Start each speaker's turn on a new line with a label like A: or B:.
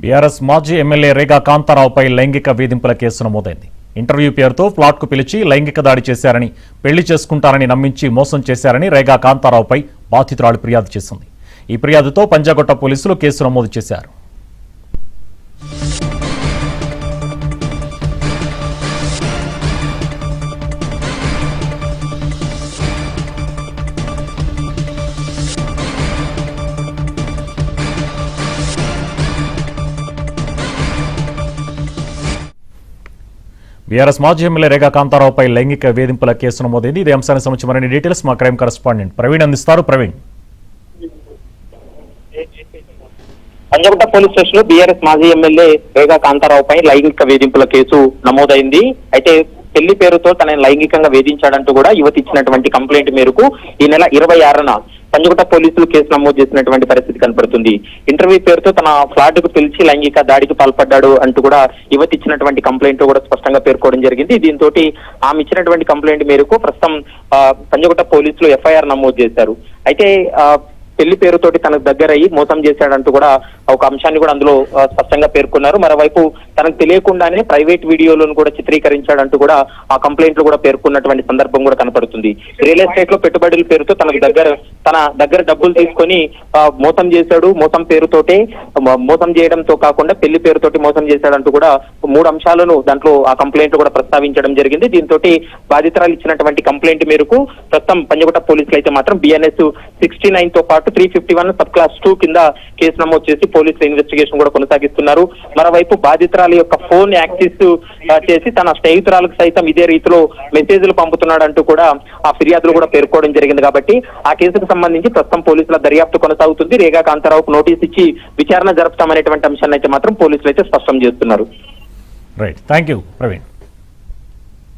A: BRS మాజీ MLA Rega కాంతారావుపై లైంగిక వేధింపుల కేసు నమోదైంది. ఇంటర్వ్యూ పేరుతో ఫ్లాట్కు పిలిచి లైంగిక దాడి చేశారని, పెళ్లి చేసుకుంటారని నమ్మించి మోసం చేశారని రేగా కాంతారావుపై బాధితురాలు ఫిర్యాదు చేసింది. ఈ ఫిర్యాదుతో పంజాగుట్ట పోలీసులు కేసు నమోదు చేశారు. బీఆర్ఎస్ మాజీ ఎమ్మెల్యే రేగా కాంతారావుపై లైంగిక వేధింపుల కేసు నమోదైంది. ఇదే అంశానికి సంబంధించి మరిన్ని డీటెయిల్స్ మా క్రైమ్ కరెస్పాండెంట్ ప్రవీణ్ అందిస్తారు. ప్రవీణ్,
B: పంజాగుట్ట పోలీస్ స్టేషన్ లో బీఆర్ఎస్ మాజీ ఎమ్మెల్యే రేగా కాంతారావుపై లైంగిక వేధింపుల కేసు నమోదైంది. అయితే పెళ్లి పేరుతో తనని లైంగికంగా వేధించాడంటూ కూడా యువతి ఇచ్చినటువంటి కంప్లైంట్ మేరకు ఈ నెల 26న పంజాగుట్ట పోలీసులు కేసు నమోదు చేసినటువంటి పరిస్థితి కనపడుతుంది. ఇంటర్వ్యూ పేరుతో తన ఫ్లాట్ కు పిలిచి లైంగిక దాడికి పాల్పడ్డాడు అంటూ కూడా యువతి ఇచ్చినటువంటి కంప్లైంట్ కూడా స్పష్టంగా పేర్కోవడం జరిగింది. దీంతో ఆమె ఇచ్చినటువంటి కంప్లైంట్ మేరకు ప్రస్తుతం పంజాగుట్ట పోలీసులు ఎఫ్ఐఆర్ నమోదు చేశారు. అయితే పెళ్లి పేరుతోటి తనకు దగ్గర అయ్యి మోసం చేశాడంటూ కూడా ఒక అంశాన్ని కూడా అందులో స్పష్టంగా పేర్కొన్నారు. మరోవైపు తనకు తెలియకుండానే ప్రైవేట్ వీడియోలను కూడా చిత్రీకరించాడంటూ కూడా ఆ కంప్లైంట్ లో కూడా పేర్కొన్నటువంటి సందర్భం కూడా కనపడుతుంది. రియల్ ఎస్టేట్ లో పెట్టుబడుల పేరుతో తన దగ్గర డబ్బులు తీసుకొని మోసం చేశాడు. మోసం పేరుతోటే మోసం చేయడంతో కాకుండా పెళ్లి పేరుతోటి మోసం చేశాడంటూ కూడా 3 అంశాలను దాంట్లో ఆ కంప్లైంట్ కూడా ప్రస్తావించడం జరిగింది. దీంతో బాధితురాలు ఇచ్చినటువంటి కంప్లైంట్ మేరకు ప్రస్తుతం పంజాగుట్ట పోలీసులు అయితే మాత్రం BNS 69 తో పాటు 351 సబ్ క్లాస్ 2 కింద కేసు నమోదు చేసి పోలీసులు ఇన్వెస్టిగేషన్ కూడా కొనసాగిస్తున్నారు. మరోవైపు బాధితురాలు యొక్క ఫోన్ యాక్సెస్ చేసి తన స్నేహితురాలకు సైతం ఇదే రీతిలో మెసేజ్లు పంపుతున్నాడంటూ కూడా ఆ ఫిర్యాదులు కూడా పేర్కోవడం జరిగింది. కాబట్టి ఆ కేసుకు సంబంధించి ప్రస్తుతం పోలీసుల దర్యాప్తు కొనసాగుతుంది. రేగా కాంతారావుకు నోటీస్ ఇచ్చి విచారణ జరుపుతామనేటువంటి అంశాన్ని అయితే మాత్రం పోలీసులు అయితే స్పష్టం చేస్తున్నారు.
A: Right, thank you Praveen.